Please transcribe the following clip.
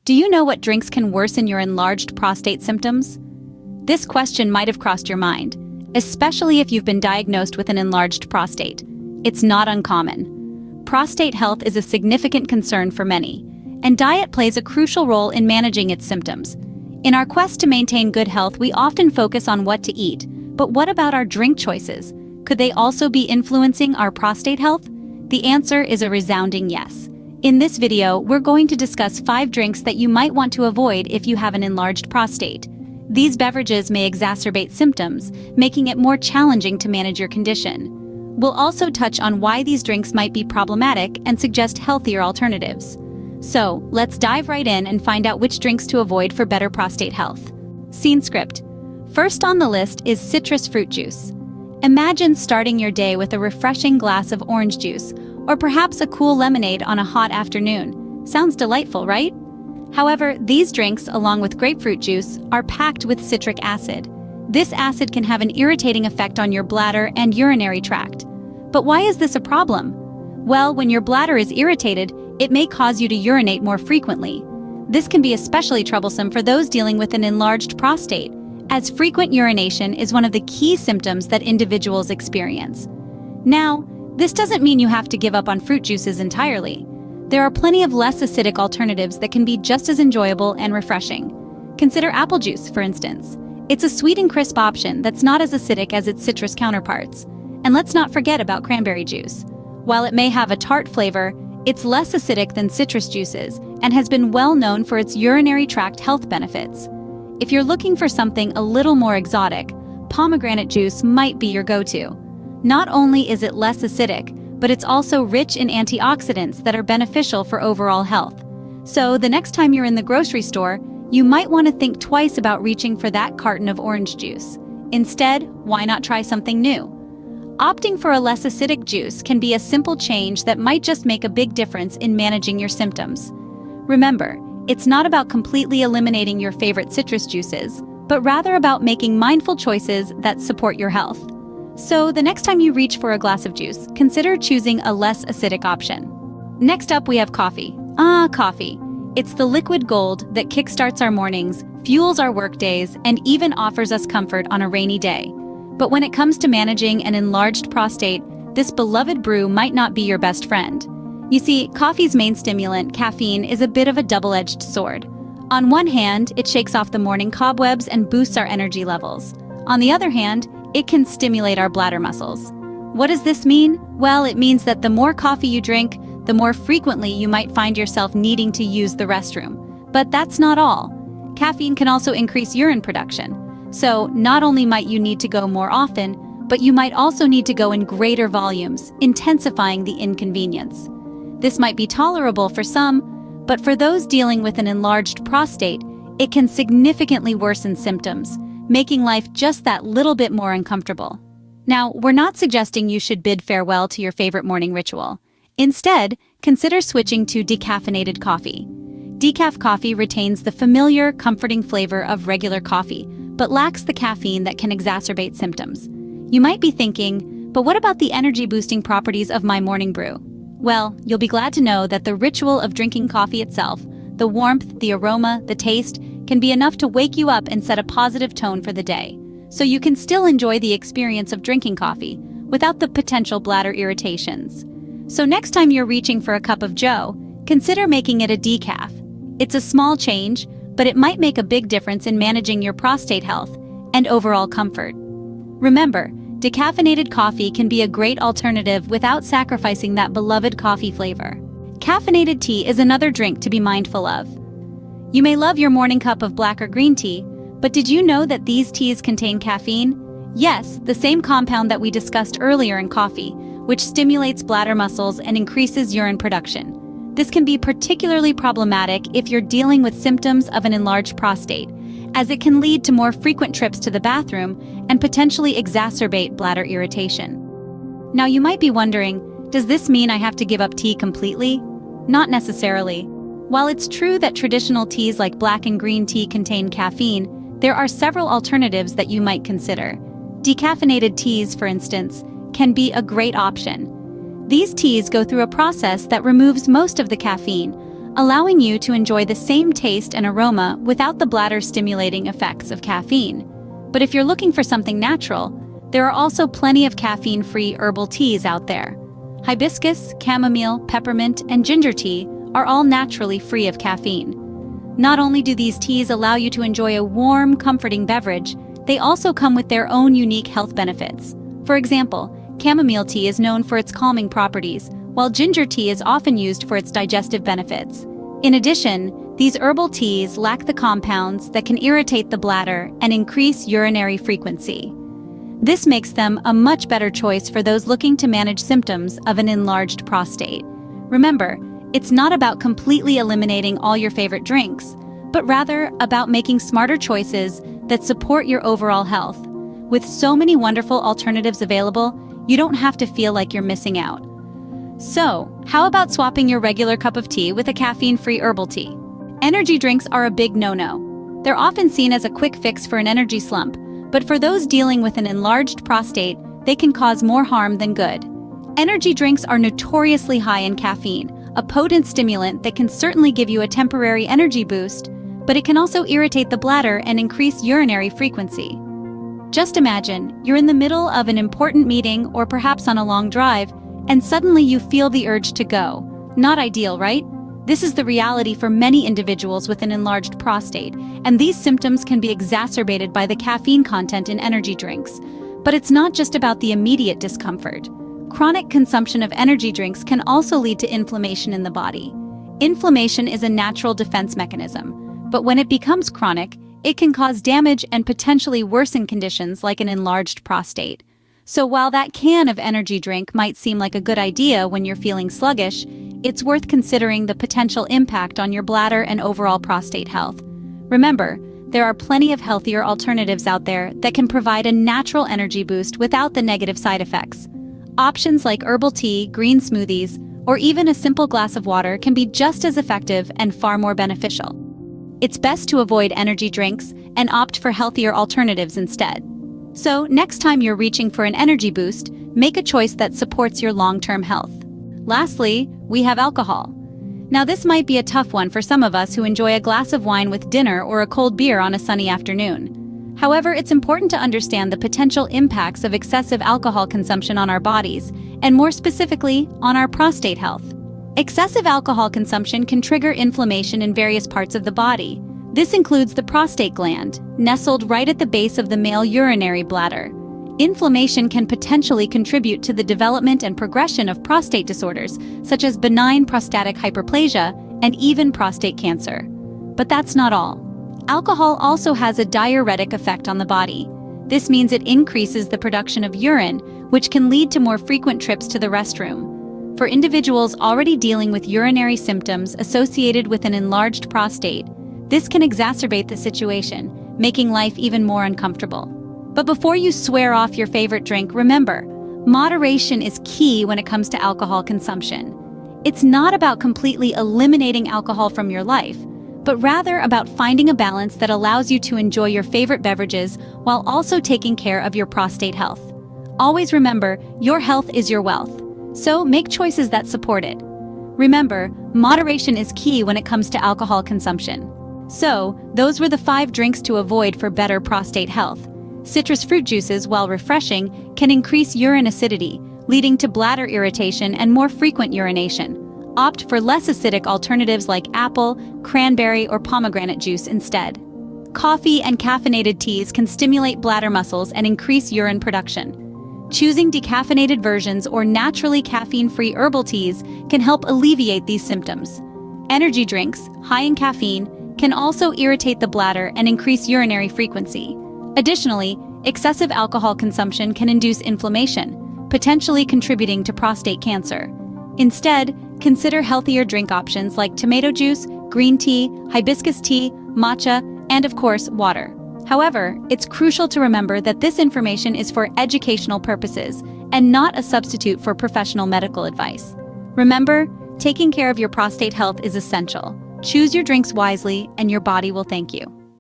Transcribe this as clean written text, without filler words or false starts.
Do you know what drinks can worsen your enlarged prostate symptoms? This question might have crossed your mind, especially if you've been diagnosed with an enlarged prostate. It's not uncommon. Prostate health is a significant concern for many, and diet plays a crucial role in managing its symptoms. In our quest to maintain good health, we often focus on what to eat, but what about our drink choices? Could they also be influencing our prostate health? The answer is a resounding yes. In this video, we're going to discuss 5 drinks that you might want to avoid if you have an enlarged prostate. These beverages may exacerbate symptoms, making it more challenging to manage your condition. We'll also touch on why these drinks might be problematic and suggest healthier alternatives. So, let's dive right in and find out which drinks to avoid for better prostate health. Scene script. First on the list is citrus fruit juice. Imagine starting your day with a refreshing glass of orange juice, or perhaps a cool lemonade on a hot afternoon. Sounds delightful, right? However, these drinks, along with grapefruit juice, are packed with citric acid. This acid can have an irritating effect on your bladder and urinary tract. But why is this a problem? Well, when your bladder is irritated, it may cause you to urinate more frequently. This can be especially troublesome for those dealing with an enlarged prostate, as frequent urination is one of the key symptoms that individuals experience. Now, this doesn't mean you have to give up on fruit juices entirely. There are plenty of less acidic alternatives that can be just as enjoyable and refreshing. Consider apple juice, for instance. It's a sweet and crisp option that's not as acidic as its citrus counterparts. And let's not forget about cranberry juice. While it may have a tart flavor, it's less acidic than citrus juices and has been well known for its urinary tract health benefits. If you're looking for something a little more exotic, pomegranate juice might be your go-to. Not only is it less acidic, but it's also rich in antioxidants that are beneficial for overall health. So the next time you're in the grocery store, you might want to think twice about reaching for that carton of orange juice. Instead, why not try something new? Opting for a less acidic juice can be a simple change that might just make a big difference in managing your symptoms. Remember, it's not about completely eliminating your favorite citrus juices, but rather about making mindful choices that support your health. So the next time you reach for a glass of juice, consider choosing a less acidic option. Next up, we have coffee. Coffee. It's the liquid gold that kickstarts our mornings, fuels our workdays, and even offers us comfort on a rainy day. But when it comes to managing an enlarged prostate, this beloved brew might not be your best friend. You see, coffee's main stimulant, caffeine, is a bit of a double-edged sword. On one hand, it shakes off the morning cobwebs and boosts our energy levels. On the other hand, it can stimulate our bladder muscles. What does this mean? Well, it means that the more coffee you drink, the more frequently you might find yourself needing to use the restroom. But that's not all. Caffeine can also increase urine production. So, not only might you need to go more often, but you might also need to go in greater volumes, intensifying the inconvenience. This might be tolerable for some, but for those dealing with an enlarged prostate, it can significantly worsen symptoms, making life just that little bit more uncomfortable. Now, we're not suggesting you should bid farewell to your favorite morning ritual. Instead, consider switching to decaffeinated coffee. Decaf coffee retains the familiar, comforting flavor of regular coffee, but lacks the caffeine that can exacerbate symptoms. You might be thinking, but what about the energy-boosting properties of my morning brew? Well, you'll be glad to know that the ritual of drinking coffee itself, the warmth, the aroma, the taste, can be enough to wake you up and set a positive tone for the day. So you can still enjoy the experience of drinking coffee without the potential bladder irritations. So next time you're reaching for a cup of joe, consider making it a decaf. It's a small change, but it might make a big difference in managing your prostate health and overall comfort. Remember, decaffeinated coffee can be a great alternative without sacrificing that beloved coffee flavor. Caffeinated tea is another drink to be mindful of. You may love your morning cup of black or green tea, but did you know that these teas contain caffeine? Yes, the same compound that we discussed earlier in coffee, which stimulates bladder muscles and increases urine production. This can be particularly problematic if you're dealing with symptoms of an enlarged prostate, as it can lead to more frequent trips to the bathroom and potentially exacerbate bladder irritation. Now you might be wondering, does this mean I have to give up tea completely? Not necessarily. While it's true that traditional teas like black and green tea contain caffeine, there are several alternatives that you might consider. Decaffeinated teas, for instance, can be a great option. These teas go through a process that removes most of the caffeine, allowing you to enjoy the same taste and aroma without the bladder-stimulating effects of caffeine. But if you're looking for something natural, there are also plenty of caffeine-free herbal teas out there. Hibiscus, chamomile, peppermint, and ginger tea are all naturally free of caffeine. Not only do these teas allow you to enjoy a warm, comforting beverage, they also come with their own unique health benefits. For example, chamomile tea is known for its calming properties, while ginger tea is often used for its digestive benefits. In addition, these herbal teas lack the compounds that can irritate the bladder and increase urinary frequency. This makes them a much better choice for those looking to manage symptoms of an enlarged prostate. Remember, it's not about completely eliminating all your favorite drinks, but rather about making smarter choices that support your overall health. With so many wonderful alternatives available, you don't have to feel like you're missing out. So, how about swapping your regular cup of tea with a caffeine-free herbal tea? Energy drinks are a big no-no. They're often seen as a quick fix for an energy slump, but for those dealing with an enlarged prostate, they can cause more harm than good. Energy drinks are notoriously high in caffeine, a potent stimulant that can certainly give you a temporary energy boost, but it can also irritate the bladder and increase urinary frequency. Just imagine, you're in the middle of an important meeting or perhaps on a long drive, and suddenly you feel the urge to go. Not ideal, right? This is the reality for many individuals with an enlarged prostate, and these symptoms can be exacerbated by the caffeine content in energy drinks. But it's not just about the immediate discomfort. Chronic consumption of energy drinks can also lead to inflammation in the body. Inflammation is a natural defense mechanism, but when it becomes chronic, it can cause damage and potentially worsen conditions like an enlarged prostate. So while that can of energy drink might seem like a good idea when you're feeling sluggish, it's worth considering the potential impact on your bladder and overall prostate health. Remember, there are plenty of healthier alternatives out there that can provide a natural energy boost without the negative side effects. Options like herbal tea, green smoothies, or even a simple glass of water can be just as effective and far more beneficial. It's best to avoid energy drinks and opt for healthier alternatives instead. So, next time you're reaching for an energy boost, make a choice that supports your long-term health. Lastly, we have alcohol. Now, this might be a tough one for some of us who enjoy a glass of wine with dinner or a cold beer on a sunny afternoon. However, it's important to understand the potential impacts of excessive alcohol consumption on our bodies, and more specifically, on our prostate health. Excessive alcohol consumption can trigger inflammation in various parts of the body. This includes the prostate gland, nestled right at the base of the male urinary bladder. Inflammation can potentially contribute to the development and progression of prostate disorders, such as benign prostatic hyperplasia and even prostate cancer. But that's not all. Alcohol also has a diuretic effect on the body. This means it increases the production of urine, which can lead to more frequent trips to the restroom. For individuals already dealing with urinary symptoms associated with an enlarged prostate, this can exacerbate the situation, making life even more uncomfortable. But before you swear off your favorite drink, remember, moderation is key when it comes to alcohol consumption. It's not about completely eliminating alcohol from your life, but rather about finding a balance that allows you to enjoy your favorite beverages while also taking care of your prostate health. Always remember, your health is your wealth, so make choices that support it. Remember, moderation is key when it comes to alcohol consumption. So, those were the 5 drinks to avoid for better prostate health. Citrus fruit juices, while refreshing, can increase urine acidity, leading to bladder irritation and more frequent urination. Opt for less acidic alternatives like apple, cranberry, or pomegranate juice instead. Coffee and caffeinated teas can stimulate bladder muscles and increase urine production. Choosing decaffeinated versions or naturally caffeine-free herbal teas can help alleviate these symptoms. Energy drinks, high in caffeine, can also irritate the bladder and increase urinary frequency. Additionally, excessive alcohol consumption can induce inflammation, potentially contributing to prostate cancer. Instead, consider healthier drink options like tomato juice, green tea, hibiscus tea, matcha, and of course, water. However, it's crucial to remember that this information is for educational purposes and not a substitute for professional medical advice. Remember, taking care of your prostate health is essential. Choose your drinks wisely, and your body will thank you.